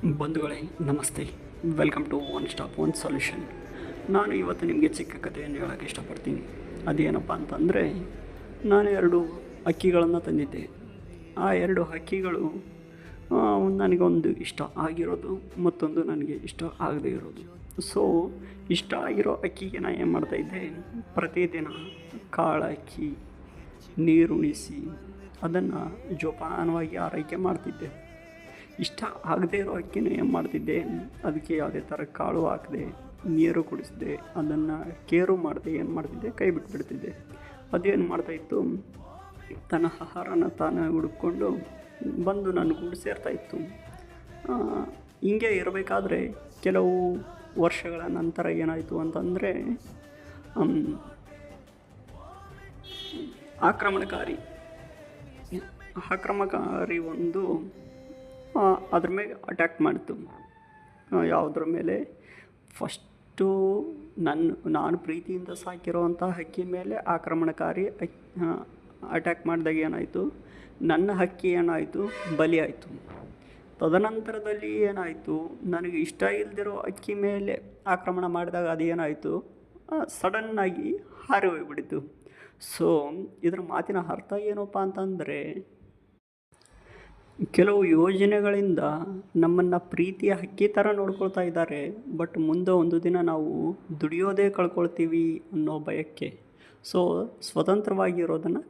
ಬಂಧುಗಳೇ ನಮಸ್ತೆ, welcome to one stop one solution. ನಾನು ಇವತ್ತು ನಿಮಗೆ ಚಿಕ್ಕ ಕಥೆಯನ್ನು ಹೇಳೋಕ್ಕೆ ಇಷ್ಟಪಡ್ತೀನಿ. ಅದೇನಪ್ಪ ಅಂತಂದರೆ, ನಾನು 2 ಹಕ್ಕಿಗಳನ್ನು ತಂದಿದ್ದೆ. ಆ 2 ಹಕ್ಕಿಗಳು ನನಗೊಂದು ಇಷ್ಟ ಆಗಿರೋದು, ಮತ್ತೊಂದು ನನಗೆ ಇಷ್ಟ ಆಗದೇ ಇರೋದು. ಸೊ ಇಷ್ಟ ಆಗಿರೋ ಅಕ್ಕಿಗೆ ನಾನು ಏನು ಮಾಡ್ತಾಯಿದ್ದೆ, ಪ್ರತಿದಿನ ಕಾಳು ಹಾಕಿ ನೀರುಣಿಸಿ ಅದನ್ನು ಜೋಪಾನವಾಗಿ ಆರೈಕೆ ಮಾಡ್ತಿದ್ದೆ. ಇಷ್ಟ ಆಗದೇ ಇರೋ ಅಕ್ಕಿನ ಏನು ಮಾಡ್ತಿದ್ದೆ, ಅದಕ್ಕೆ ಯಾವುದೇ ಥರ ಕಾಳು ಹಾಕದೆ, ನೀರು ಕುಡಿಸಿದೆ, ಅದನ್ನು ಕೇರು ಮಾಡದೆ ಏನು ಮಾಡ್ತಿದ್ದೆ, ಕೈ ಬಿಟ್ಬಿಡ್ತಿದ್ದೆ. ಅದೇನು ಮಾಡ್ತಾಯಿತ್ತು, ತನ್ನ ಆಹಾರನ ತಾನೇ ಹುಡುಕೊಂಡು ಬಂದು ನನ್ನ ಗೂಡು ಸೇರ್ತಾಯಿತ್ತು. ಹಿಂಗೆ ಇರಬೇಕಾದ್ರೆ ಕೆಲವು ವರ್ಷಗಳ ನಂತರ ಏನಾಯಿತು ಅಂತಂದರೆ, ಆಕ್ರಮಣಕಾರಿ ಒಂದು ಅದ್ರ ಮೇಲೆ ಅಟ್ಯಾಕ್ ಮಾಡಿತು. ಯಾವುದ್ರ ಮೇಲೆ? ಫಸ್ಟು ನಾನು ಪ್ರೀತಿಯಿಂದ ಸಾಕಿರೋವಂಥ ಹಕ್ಕಿ ಮೇಲೆ ಆಕ್ರಮಣಕಾರಿ ಅಟ್ಯಾಕ್ ಮಾಡಿದಾಗ ಏನಾಯಿತು, ನನ್ನ ಹಕ್ಕಿ ಏನಾಯಿತು, ಬಲಿ ಆಯಿತು. ತದನಂತರದಲ್ಲಿ ಏನಾಯಿತು, ನನಗೆ ಇಷ್ಟ ಇಲ್ಲದಿರೋ ಅಕ್ಕಿ ಮೇಲೆ ಆಕ್ರಮಣ ಮಾಡಿದಾಗ ಅದೇನಾಯಿತು, ಸಡನ್ನಾಗಿ ಹಾರಿ ಹೋಗಿಬಿಡ್ತು. ಸೊ ಇದರ ಮಾತಿನ ಅರ್ಥ ಏನಪ್ಪ ಅಂತಂದರೆ, ಕೆಲವು ಯೋಜನೆಗಳಿಂದ ನಮ್ಮನ್ನು ಪ್ರೀತಿಯ ಹಕ್ಕಿ ಥರ ನೋಡ್ಕೊಳ್ತಾ ಇದ್ದಾರೆ, ಬಟ್ ಮುಂದೆ ಒಂದು ದಿನ ನಾವು ದುಡಿಯೋದೇ ಕಳ್ಕೊಳ್ತೀವಿ ಅನ್ನೋ ಭಯಕ್ಕೆ. ಸೊ ಸ್ವತಂತ್ರವಾಗಿರೋದನ್ನು